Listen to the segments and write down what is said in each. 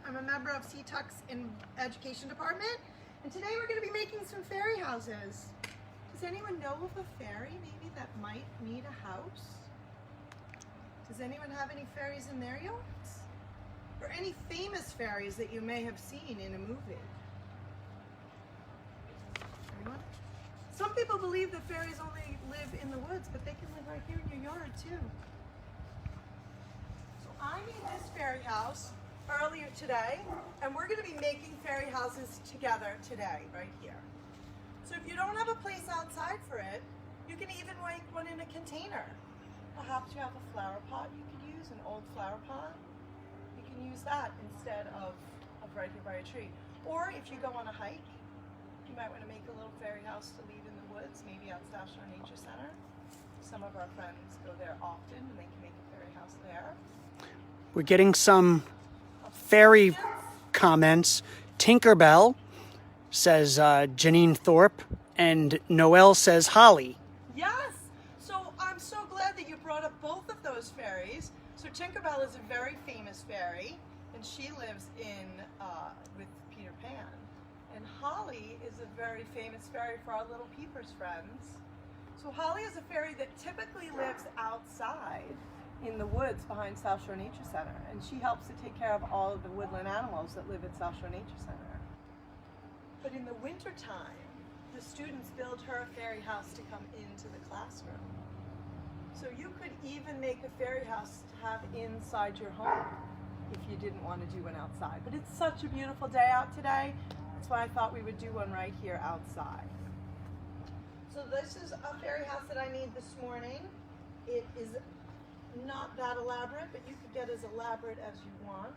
I'm a member of Seatuck's education department, and today we're going to be making some fairy houses. Does anyone know of a fairy maybe that might need a house? Does anyone have any fairies in their yards? Or any famous fairies that you may have seen in a movie? Anyone? Some people believe that fairies only live in the woods, but they can live right here in your yard too. So I made this fairy house earlier today, and we're going to be making fairy houses together today, right here. So if you don't have a place outside for it, you can even make one in a container. Perhaps you have a flower pot you could use, an old flower pot. You can use that instead of right here by a tree. Or if you go on a hike, you might want to make a little fairy house to leave in the woods, maybe at South Shore Nature Center. Some of our friends go there often, and they can make a fairy house there. We're getting some fairy comments. Tinkerbell says Janine Thorpe, and Noelle says Holly. Yes! So I'm so glad that you brought up both of those fairies. So Tinkerbell is a very famous fairy, and she lives with Peter Pan. And Holly is a very famous fairy for our little peepers friends. So Holly is a fairy that typically lives outside in the woods behind South Shore Nature Center, and she helps to take care of all of the woodland animals that live at South Shore Nature Center. But in the winter time, the students build her a fairy house to come into the classroom. So you could even make a fairy house to have inside your home if you didn't want to do one outside. But it's such a beautiful day out today, that's why I thought we would do one right here outside. So this is a fairy house that I made this morning. It is not that elaborate, but you could get as elaborate as you want.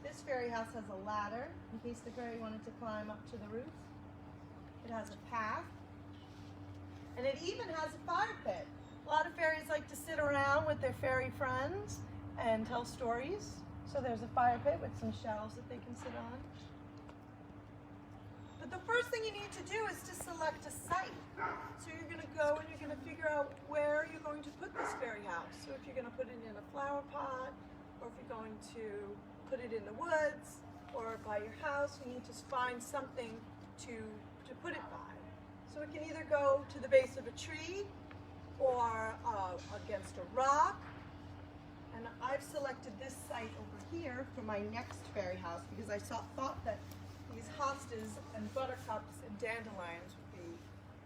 This fairy house has a ladder in case the fairy wanted to climb up to the roof. It has a path, and it even has a fire pit. A lot of fairies like to sit around with their fairy friends and tell stories. So there's a fire pit with some shelves that they can sit on. But the first thing you need to do is to select a site. So you're going to go and you're going to figure out where you're going to put this fairy house. So if you're going to put it in a flower pot, or if you're going to put it in the woods, or by your house, you need to find something to put it by. So it can either go to the base of a tree, or against a rock. And I've selected this site over here for my next fairy house because I thought that these hostas and buttercups and dandelions would be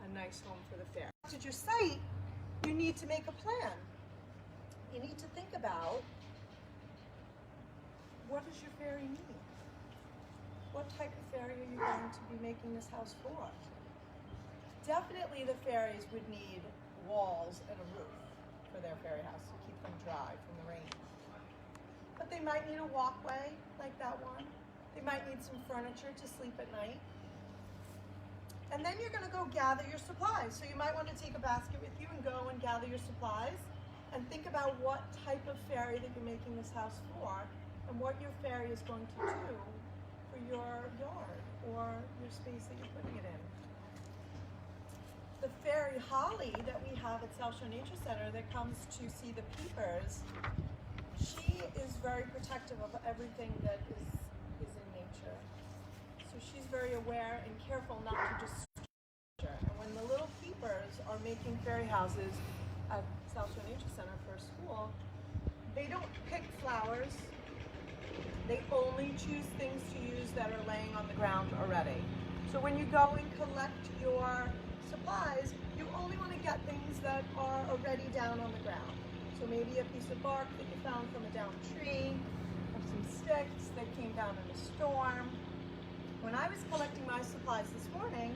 a nice home for the fair. At your site, you need to make a plan. You need to think about, what does your fairy need? What type of fairy are you going to be making this house for? Definitely the fairies would need walls and a roof for their fairy house to keep them dry from the rain. But they might need a walkway like that one. They might need some furniture to sleep at night. And then you're going to go gather your supplies. So you might want to take a basket with you and go and gather your supplies and think about what type of fairy that you're making this house for and what your fairy is going to do for your yard or your space that you're putting it in. The fairy Holly that we have at South Shore Nature Center that comes to see the peepers, she is very protective of everything that is in nature. So she's very aware and careful not to destroy nature. And when the little peepers are making fairy houses at South Shore Nature Center for school, they don't pick flowers. They only choose things to use that are laying on the ground already. So when you go and collect your supplies, you only want to get things that are already down on the ground. So maybe a piece of bark that you found from a downed tree, or some sticks that came down in a storm. When I was collecting my supplies this morning,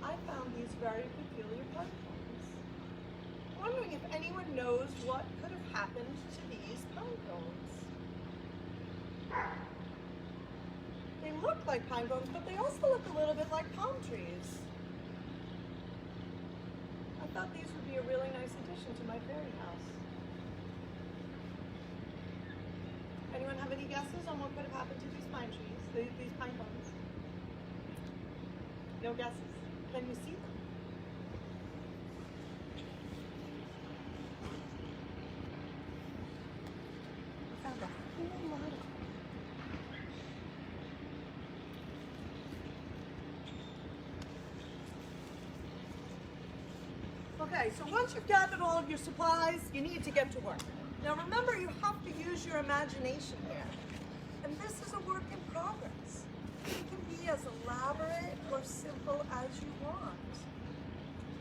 I found these very peculiar pine cones. I'm wondering if anyone knows what could have happened to these pine cones. They look like pine cones, but they also look a little bit like palm trees. I thought these would be a really nice addition to my fairy house. Anyone have any guesses on what could have happened to these pine trees, these pine cones? No guesses? Can you see them? I found a whole lot of them. Okay, so once you've gathered all of your supplies, you need to get to work. Now remember, you have to use your imagination here. And this is a work in progress. It can be as elaborate or simple as you want.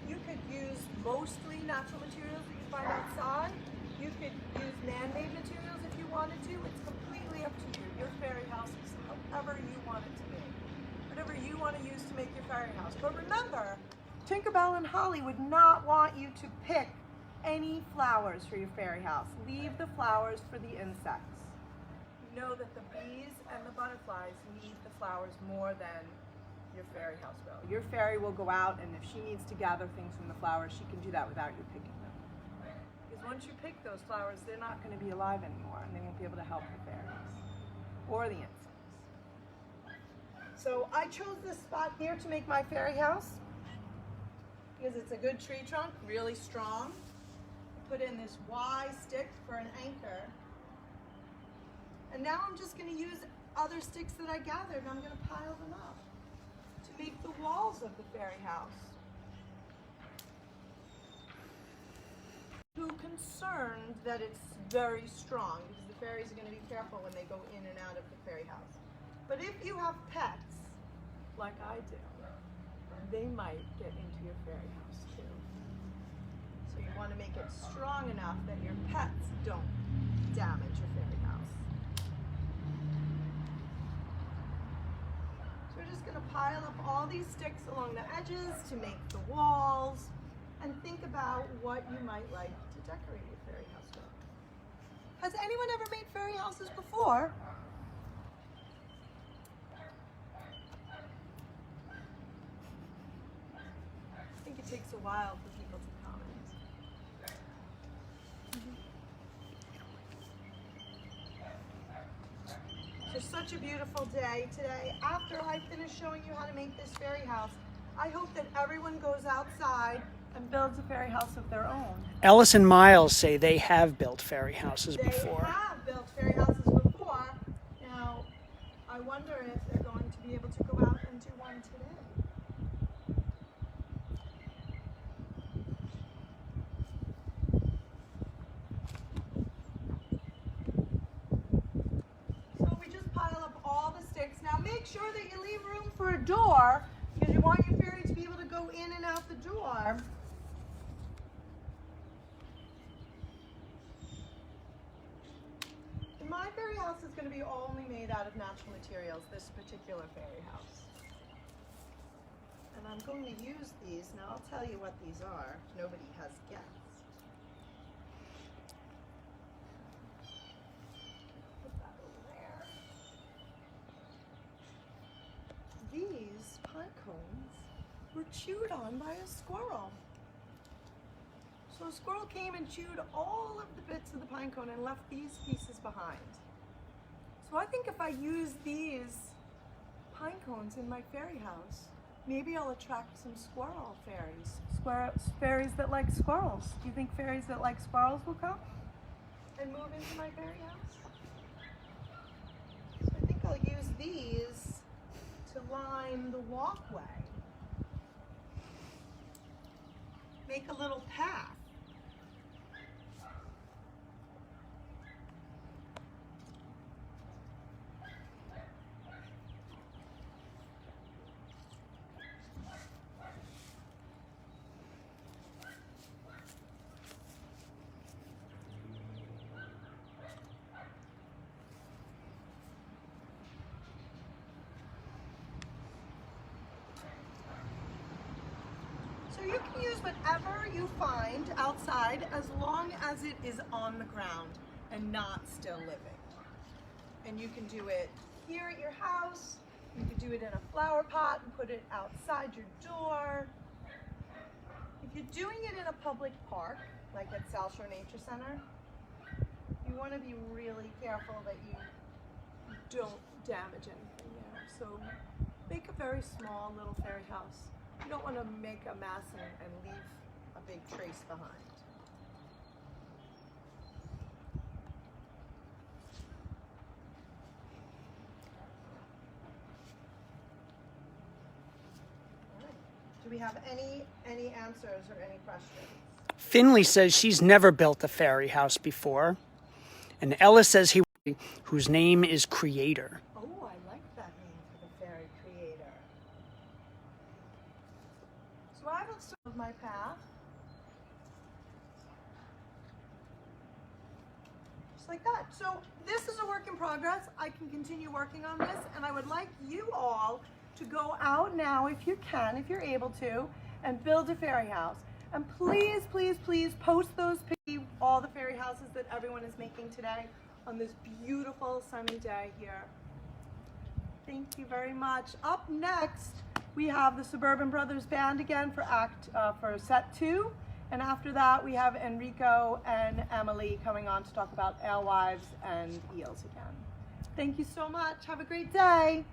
You could use mostly natural materials that you find outside. You could use man-made materials if you wanted to. It's completely up to you. Your fairy house is however you want it to be. Whatever you want to use to make your fairy house. But remember, Tinkerbell and Holly would not want you to pick any flowers for your fairy house. Leave the flowers for the insects. You know that the bees and the butterflies need the flowers more than your fairy house will. Your fairy will go out, and if she needs to gather things from the flowers, she can do that without you picking them. Because once you pick those flowers, they're not going to be alive anymore, and they won't be able to help the fairies or the insects. So I chose this spot here to make my fairy house because it's a good tree trunk, really strong. Put in this Y stick for an anchor. And now I'm just going to use other sticks that I gathered, and I'm going to pile them up to make the walls of the fairy house. Too concerned that it's very strong because the fairies are going to be careful when they go in and out of the fairy house. But if you have pets, like I do, they might get into your fairy house too. So you want to make it strong enough that your pets don't damage your fairy house. So we're just going to pile up all these sticks along the edges to make the walls, and think about what you might like to decorate your fairy house with. Has anyone ever made fairy houses before? I think it takes a while for people to comment. It's such a beautiful day today. After I finish showing you how to make this fairy house, I hope that everyone goes outside and builds a fairy house of their own. Ellis and Miles say they have built fairy houses before. They have built fairy houses before. Now, I wonder if they're going to be able to go out and do one today. So we just pile up all the sticks. Now make sure that you leave room for a door because you want your fairy to be able to go in and out the door. My fairy house is going to be only made out of natural materials, this particular fairy house. And I'm going to use these. Now I'll tell you what these are. Nobody has guessed. Put that over there. These pine cones were chewed on by a squirrel. So a squirrel came and chewed all of the bits of the pine cone and left these pieces behind. So I think if I use these pine cones in my fairy house, maybe I'll attract some squirrel fairies. Fairies that like squirrels. Do you think fairies that like squirrels will come and move into my fairy house? So I think I'll use these to line the walkway. Make a little path. So you can use whatever you find outside as long as it is on the ground and not still living. And you can do it here at your house. You could do it in a flower pot and put it outside your door. If you're doing it in a public park, like at South Shore Nature Center, you want to be really careful that you don't damage anything there. So make a very small little fairy house. You don't want to make a mess and leave a big trace behind. All right. Do we have any answers or any questions? Finley says she's never built a fairy house before. And Ella says whose name is Creator. Oh, I like that name for the fairy creator. So I will start my path. Just like that. So this is a work in progress. I can continue working on this, and I would like you all to go out now, if you can, if you're able to, and build a fairy house. And please, please, please post those pictures, all the fairy houses that everyone is making today on this beautiful sunny day here. Thank you very much. Up next, we have the Suburban Brothers Band again for set 2. And after that, we have Enrico and Emily coming on to talk about alewives and eels again. Thank you so much. Have a great day.